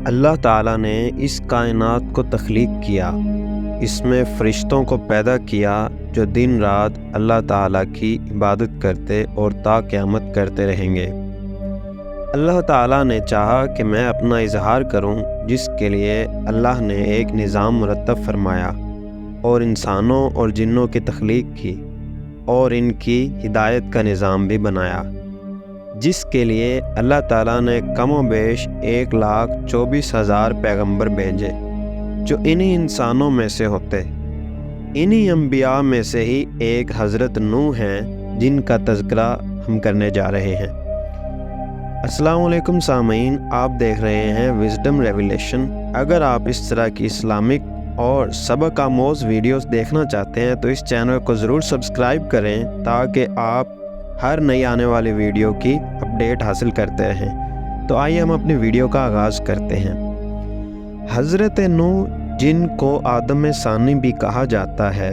اللہ تعالیٰ نے اس کائنات کو تخلیق کیا، اس میں فرشتوں کو پیدا کیا جو دن رات اللہ تعالیٰ کی عبادت کرتے اور تا قیامت کرتے رہیں گے۔ اللہ تعالیٰ نے چاہا کہ میں اپنا اظہار کروں، جس کے لیے اللہ نے ایک نظام مرتب فرمایا اور انسانوں اور جنوں کی تخلیق کی اور ان کی ہدایت کا نظام بھی بنایا، جس کے لیے اللہ تعالیٰ نے کم و بیش 1,24,000 پیغمبر بھیجے جو انہی انسانوں میں سے ہوتے۔ انہی انبیاء میں سے ہی ایک حضرت نوح ہیں جن کا تذکرہ ہم کرنے جا رہے ہیں۔ السلام علیکم سامعین، آپ دیکھ رہے ہیں وزڈم ریویلیشن۔ اگر آپ اس طرح کی اسلامک اور سبق آموز ویڈیوز دیکھنا چاہتے ہیں تو اس چینل کو ضرور سبسکرائب کریں تاکہ آپ ہر نئی آنے والی ویڈیو کی اپڈیٹ حاصل کرتے رہیں۔ تو آئیے ہم اپنی ویڈیو کا آغاز کرتے ہیں۔ حضرت نوح، جن کو آدم ثانی بھی کہا جاتا ہے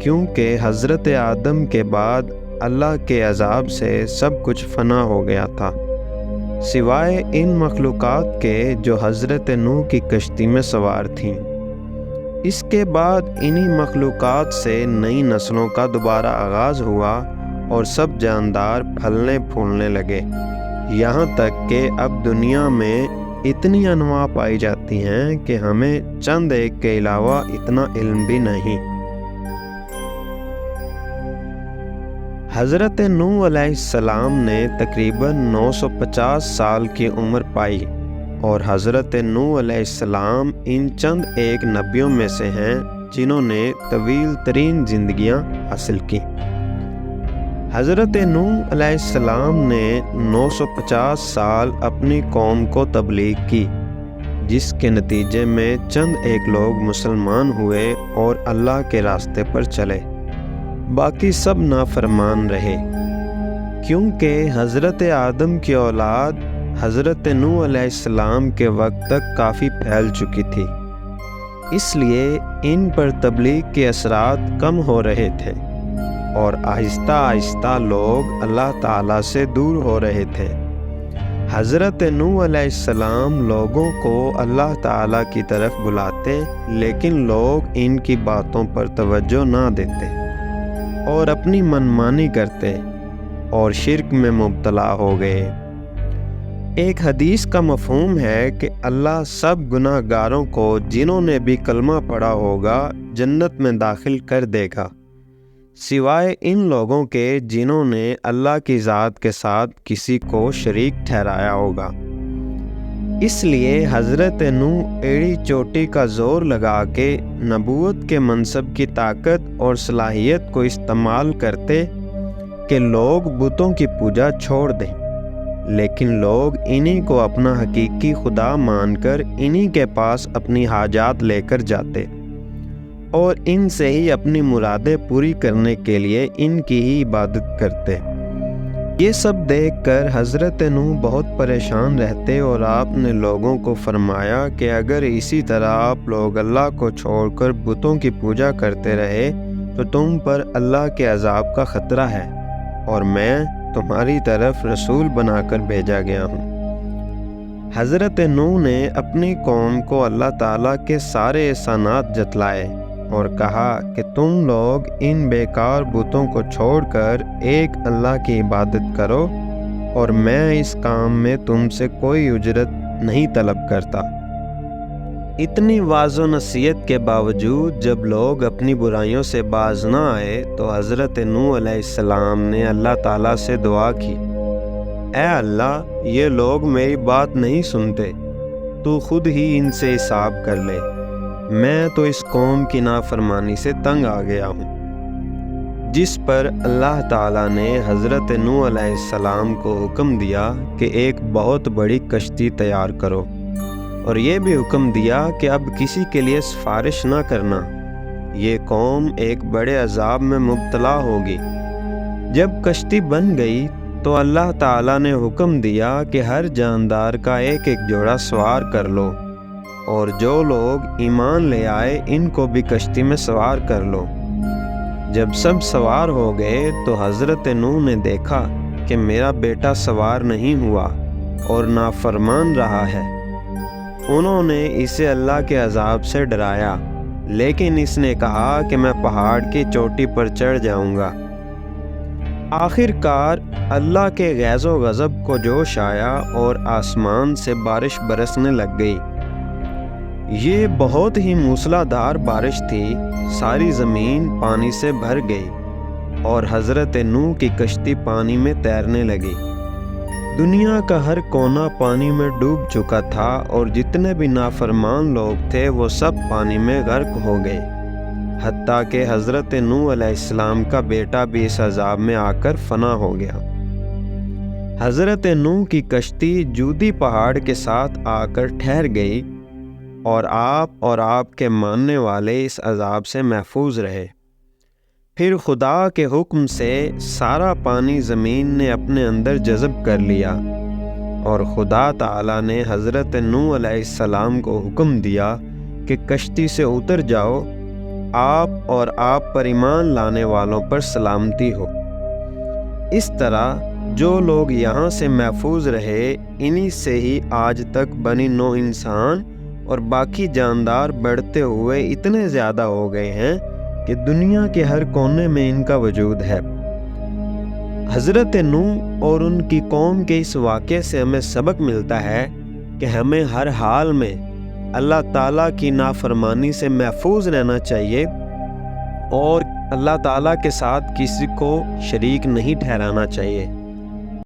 کیونکہ حضرت آدم کے بعد اللہ کے عذاب سے سب کچھ فنا ہو گیا تھا، سوائے ان مخلوقات کے جو حضرت نوح کی کشتی میں سوار تھیں۔ اس کے بعد انہی مخلوقات سے نئی نسلوں کا دوبارہ آغاز ہوا اور سب جاندار پھلنے پھولنے لگے، یہاں تک کہ اب دنیا میں اتنی انواع پائی جاتی ہیں کہ ہمیں چند ایک کے علاوہ اتنا علم بھی نہیں۔ حضرت نوح علیہ السلام نے تقریباً 950 سال کی عمر پائی اور حضرت نوح علیہ السلام ان چند ایک نبیوں میں سے ہیں جنہوں نے طویل ترین زندگیاں حاصل کی۔ حضرت نوح علیہ السلام نے 950 سال اپنی قوم کو تبلیغ کی، جس کے نتیجے میں چند ایک لوگ مسلمان ہوئے اور اللہ کے راستے پر چلے، باقی سب نافرمان رہے، کیونکہ حضرت آدم کی اولاد حضرت نوح علیہ السلام کے وقت تک کافی پھیل چکی تھی، اس لیے ان پر تبلیغ کے اثرات کم ہو رہے تھے اور آہستہ آہستہ لوگ اللہ تعالیٰ سے دور ہو رہے تھے۔ حضرت نوح علیہ السلام لوگوں کو اللہ تعالیٰ کی طرف بلاتے، لیکن لوگ ان کی باتوں پر توجہ نہ دیتے اور اپنی منمانی کرتے اور شرک میں مبتلا ہو گئے۔ ایک حدیث کا مفہوم ہے کہ اللہ سب گناہ گاروں کو جنہوں نے بھی کلمہ پڑھا ہوگا جنت میں داخل کر دے گا، سوائے ان لوگوں کے جنہوں نے اللہ کی ذات کے ساتھ کسی کو شریک ٹھہرایا ہوگا۔ اس لیے حضرت نوح ایڑی چوٹی کا زور لگا کے نبوت کے منصب کی طاقت اور صلاحیت کو استعمال کرتے کہ لوگ بتوں کی پوجا چھوڑ دیں، لیکن لوگ انہی کو اپنا حقیقی خدا مان کر انہی کے پاس اپنی حاجات لے کر جاتے اور ان سے ہی اپنی مرادیں پوری کرنے کے لیے ان کی ہی عبادت کرتے۔ یہ سب دیکھ کر حضرت نوح بہت پریشان رہتے اور آپ نے لوگوں کو فرمایا کہ اگر اسی طرح آپ لوگ اللہ کو چھوڑ کر بتوں کی پوجا کرتے رہے تو تم پر اللہ کے عذاب کا خطرہ ہے، اور میں تمہاری طرف رسول بنا کر بھیجا گیا ہوں۔ حضرت نوح نے اپنی قوم کو اللہ تعالیٰ کے سارے احسانات جتلائے اور کہا کہ تم لوگ ان بیکار بتوں کو چھوڑ کر ایک اللہ کی عبادت کرو، اور میں اس کام میں تم سے کوئی اجرت نہیں طلب کرتا۔ اتنی واضح و نصیحت کے باوجود جب لوگ اپنی برائیوں سے باز نہ آئے تو حضرت نوح علیہ السلام نے اللہ تعالیٰ سے دعا کی، اے اللہ، یہ لوگ میری بات نہیں سنتے، تو خود ہی ان سے حساب کر لے، میں تو اس قوم کی نافرمانی سے تنگ آ گیا ہوں۔ جس پر اللہ تعالیٰ نے حضرت نوح علیہ السلام کو حکم دیا کہ ایک بہت بڑی کشتی تیار کرو، اور یہ بھی حکم دیا کہ اب کسی کے لیے سفارش نہ کرنا، یہ قوم ایک بڑے عذاب میں مبتلا ہوگی۔ جب کشتی بن گئی تو اللہ تعالیٰ نے حکم دیا کہ ہر جاندار کا ایک ایک جوڑا سوار کر لو، اور جو لوگ ایمان لے آئے ان کو بھی کشتی میں سوار کر لو۔ جب سب سوار ہو گئے تو حضرت نوح نے دیکھا کہ میرا بیٹا سوار نہیں ہوا اور نافرمان رہا ہے، انہوں نے اسے اللہ کے عذاب سے ڈرایا، لیکن اس نے کہا کہ میں پہاڑ کی چوٹی پر چڑھ جاؤں گا۔ آخر کار اللہ کے غیظ و غضب کو جوش آیا اور آسمان سے بارش برسنے لگ گئی۔ یہ بہت ہی موسلا دھار بارش تھی، ساری زمین پانی سے بھر گئی اور حضرت نوح کی کشتی پانی میں تیرنے لگی۔ دنیا کا ہر کونا پانی میں ڈوب چکا تھا اور جتنے بھی نافرمان لوگ تھے وہ سب پانی میں غرق ہو گئے، حتیٰ کہ حضرت نوح علیہ السلام کا بیٹا بھی اس عذاب میں آ کر فنا ہو گیا۔ حضرت نوح کی کشتی جودی پہاڑ کے ساتھ آ کر ٹھہر گئی اور آپ کے ماننے والے اس عذاب سے محفوظ رہے۔ پھر خدا کے حکم سے سارا پانی زمین نے اپنے اندر جذب کر لیا اور خدا تعالیٰ نے حضرت نوح علیہ السلام کو حکم دیا کہ کشتی سے اتر جاؤ، آپ پر ایمان لانے والوں پر سلامتی ہو۔ اس طرح جو لوگ یہاں سے محفوظ رہے، انہی سے ہی آج تک بنی نوع انسان اور باقی جاندار بڑھتے ہوئے اتنے زیادہ ہو گئے ہیں کہ دنیا کے ہر کونے میں ان کا وجود ہے۔ حضرت نوح اور ان کی قوم کے اس واقعے سے ہمیں سبق ملتا ہے کہ ہمیں ہر حال میں اللہ تعالیٰ کی نافرمانی سے محفوظ رہنا چاہیے اور اللہ تعالیٰ کے ساتھ کسی کو شریک نہیں ٹھہرانا چاہیے۔